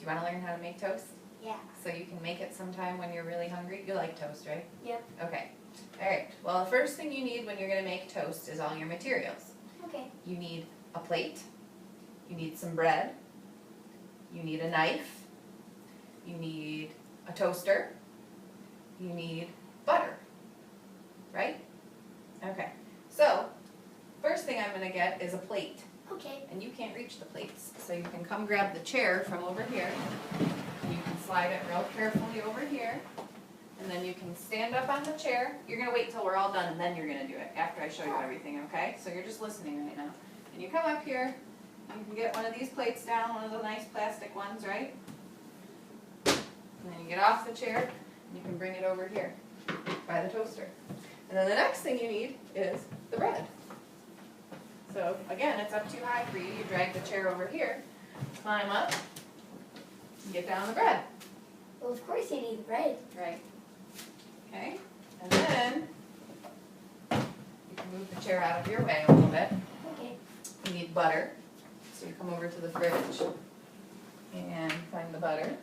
you want to learn how to make toast? Yeah. So you can make it sometime when you're really hungry? You like toast, right? Yep. Okay. Alright, well the first thing you need when you're going to make toast is all your materials. Okay. You need a plate, you need some bread, you need a knife, you need a toaster, you need butter, right? Okay, so first thing I'm going to get is a plate. Okay. And you can't reach the plates, so you can come grab the chair from over here. And you can slide it real carefully over here. And then you can stand up on the chair. You're going to wait till we're all done and then you're going to do it after I show you everything, okay? So you're just listening right now. And you come up here, you can get one of these plates down, one of the nice plastic ones, right? And then you get off the chair and you can bring it over here by the toaster. And then the next thing you need is the bread. So again, it's up too high for you. You drag the chair over here, climb up, and get down the bread. Well, of course you need bread. Right. Okay. And then you can move the chair out of your way a little bit. Okay. You need butter. So you come over to the fridge and find the butter.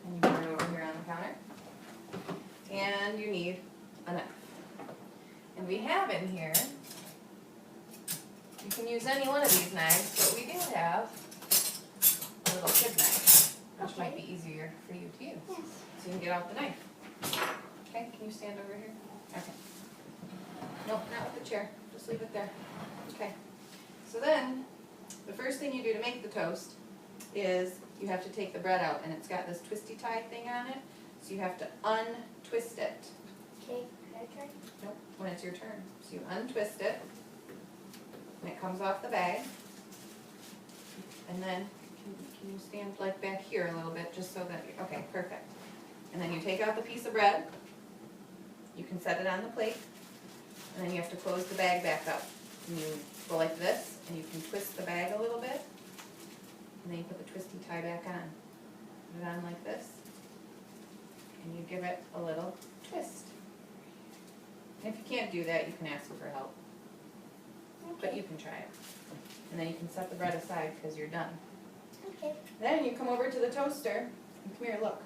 And you put it over here on the counter. And you need a knife. And we have in here, you can use any one of these knives, but we do have a little kid knife, which might be easier for you to use. Yes. So you can get out the knife. Okay, can you stand over here? Okay. Nope, not with the chair. Just leave it there. Okay. So then, the first thing you do to make the toast is you have to take the bread out, and it's got this twisty tie thing on it, so you have to untwist it. Okay. Okay. Nope, when it's your turn. So you untwist it, and it comes off the bag. And then, can you stand like back here a little bit, just so that, okay, perfect. And then you take out the piece of bread, you can set it on the plate, and then you have to close the bag back up. And you go like this, and you can twist the bag a little bit, and then you put the twisty tie back on. Put it on like this, and you give it a little twist. If you can't do that, you can ask for help, but you can try it. And then you can set the bread aside because you're done. Okay. Then you come over to the toaster, and come here, look.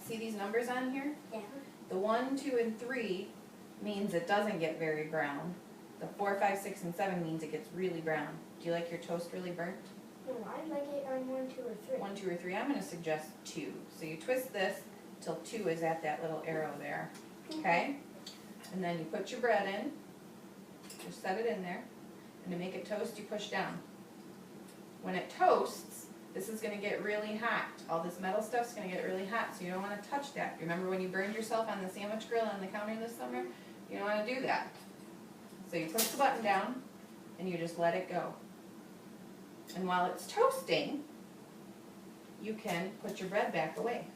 See these numbers on here? Yeah. The 1, 2, and 3 means it doesn't get very brown. The 4, 5, 6, and 7 means it gets really brown. Do you like your toast really burnt? No, I'd like it on 1, 2, or 3. 1, 2, or 3. I'm going to suggest 2. So you twist this till 2 is at that little arrow there. Okay? And then you put your bread in. Just set it in there. And to make it toast, you push down. When it toasts, this is going to get really hot. All this metal stuff's going to get really hot, so you don't want to touch that. Remember when you burned yourself on the sandwich grill on the counter this summer? You don't want to do that. So you push the button down, and you just let it go. And while it's toasting, you can put your bread back away.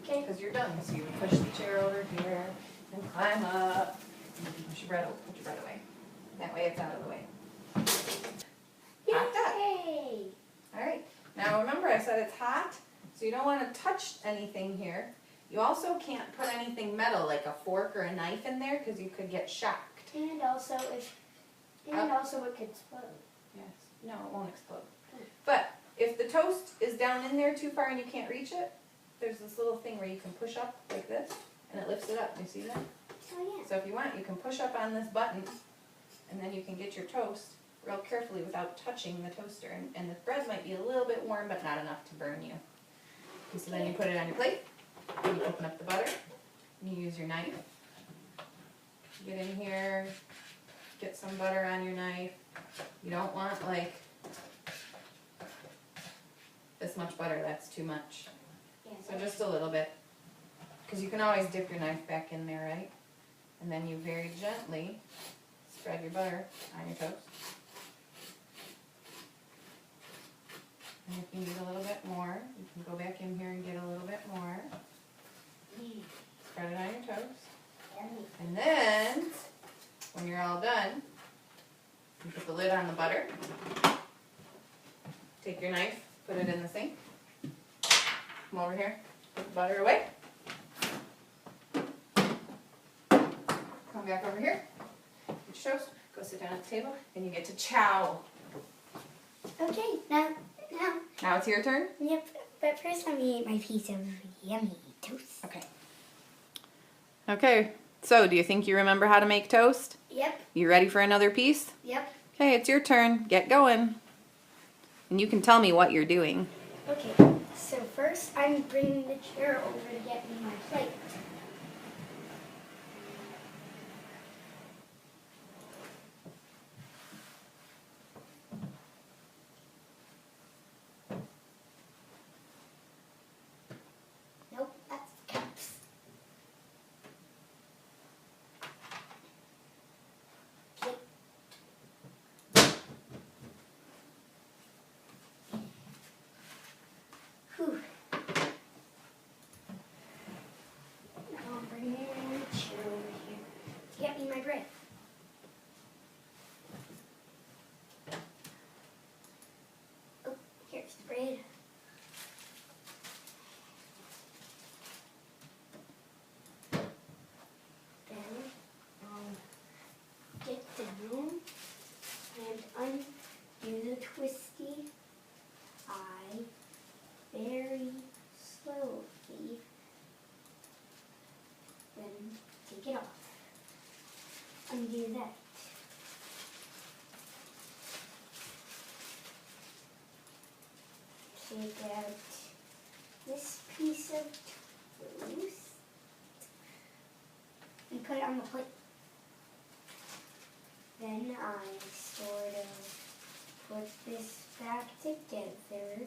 Okay. Because you're done. So you push the chair over here, and climb up, and you can push your bread away. That way it's out of the way. Hot done. Yay! Alright, now remember I said it's hot, so you don't want to touch anything here. You also can't put anything metal like a fork or a knife in there because you could get shocked. And also it could explode. Yes, no, it won't explode. But if the toast is down in there too far and you can't reach it, there's this little thing where you can push up like this and it lifts it up. You see that? Oh yeah. So if you want, you can push up on this button and then you can get your toast real carefully without touching the toaster. And the bread might be a little bit warm, but not enough to burn you. Okay, so then you put it on your plate, and you open up the butter, and you use your knife. Get in here, get some butter on your knife. You don't want like this much butter, that's too much. Yeah, So just a little bit, because you can always dip your knife back in there, right? And then you very gently spread your butter on your toast. And if you need a little bit more, you can go back in here and get a little bit more. Spread it on your toast. And then, when you're all done, you put the lid on the butter. Take your knife, put it in the sink. Come over here, put the butter away. Come back over here, get your toast, go sit down at the table, and you get to chow. Okay, now Now it's your turn? Yep, but first let me eat my piece of yummy toast. Okay. Okay, so do you think you remember how to make toast? Yep, You ready for another piece? yep. Okay, it's your turn. Get going. And you can tell me what you're doing. Okay, so first I'm bringing the chair over to get me my plate. Nope, that's cups. Okay. Whew. Now I'm bringing the chair over here to get me my bread. Oh, here's the bread. Then I'll get down and undo the twisty eye very slowly. Then take it off. Undo that. Take out this piece of toast and put it on the plate. Then I sort of put this back together,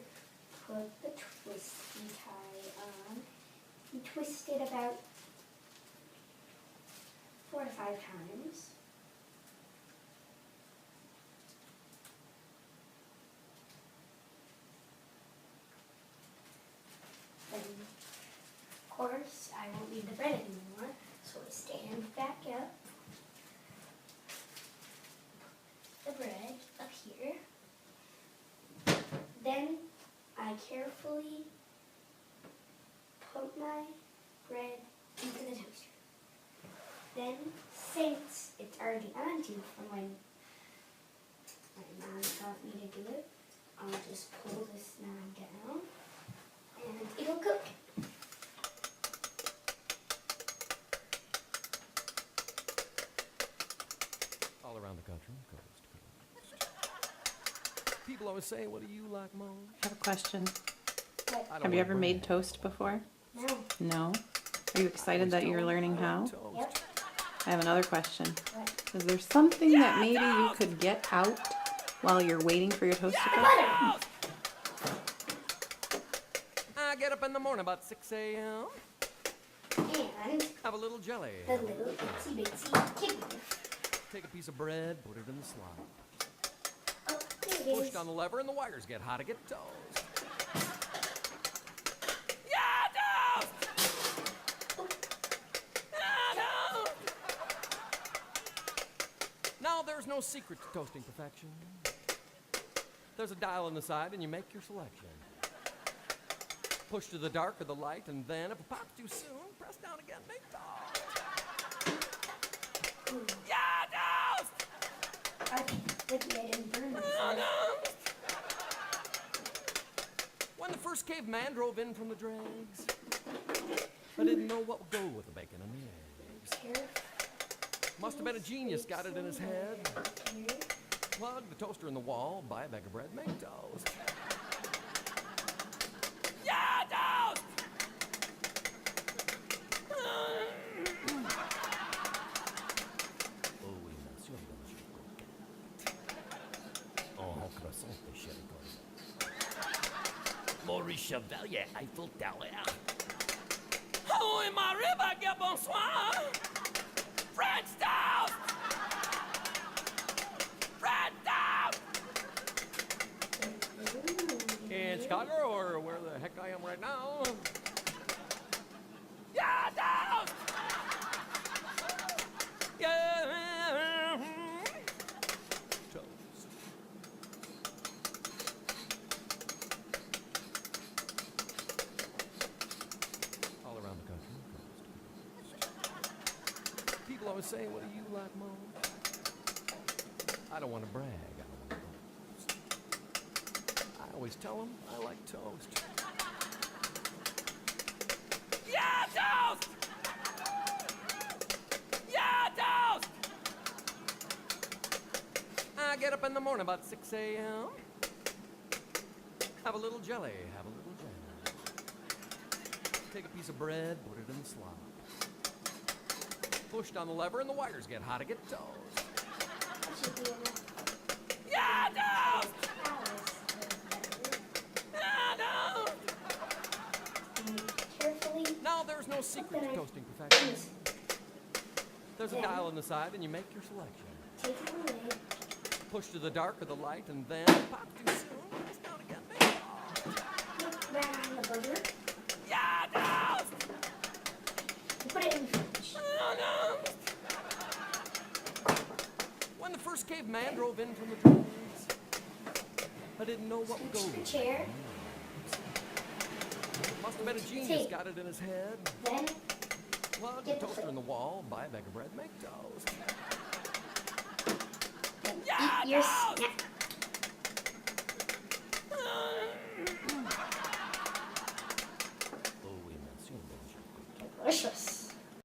put the twisty tie on, and twist it about 4 to 5 times. Then, of course, I won't need the bread anymore, so I stand back up. The bread up here. Then I carefully put my bread into the toaster. Then, since it's already onto from when my mom taught me to do it, I'll just pull this knob down and it'll cook. All around the country, coast to coast. People always say, what do you like most? I have a question. But I don't Have you like ever bread. made toast before? no. No? Are you excited that you're learning how? Toast. Yep. I have another question. What? Is there something that maybe you could get out while you're waiting for your toast to cook? Butter. I get up in the morning about 6 a.m. And Have a little jelly. the little itsy bitsy kitten. Take a piece of bread, put it in the slot. Oh, there it Push is. down the lever and the wires get hot to get toast. Yeah, toast! Yeah, toast! Now, there's no secret to toasting perfection. There's a dial on the side and you make your selection. Push to the dark or the light, and then if it pops too soon, press down again, make toast. Yeah, toast! Lucky I didn't burn it. When the first caveman drove in from the dregs, I didn't know what would go with the bacon and the eggs. Must have been a genius, got it in his head. Plug the toaster in the wall, buy a bag of bread, make toast. Yeah, toast! Oh, oui, monsieur, oh, croissant de Cherry Maurice Chevalier, Eiffel Tower. Oh, in my river, bonsoir. French toast! French toast! In Chicago, or where the heck I am right now. Yeah, toast! Yeah, toast. All around the country, coast to coast. People always say, what do you like most? I don't want to brag, I don't want to boast. I always tell him I like toast. Yeah, toast! Yeah, toast! I get up in the morning about 6 a.m. Have a little jelly, have a little jam. Take a piece of bread, put it in the slop. Push down the lever and the wires get hot to get toast. That should be enough. Yeah, toast! Carefully. Now, there's no secret to toasting perfection. Yes. There's a Then- dial on the side, and you make your selection. Take it away. Push to the dark or the light, and then pop too soon. It's down again, Put that on the burger. yeah, toast! And put it in the fridge. When the first caveman drove in from the dregs, I didn't know what would go Switch the with chair. Must have been a genius, got it in his head. Then Plug the Get the toaster plate. in the wall, buy a bag of bread, make toast. eat your snack.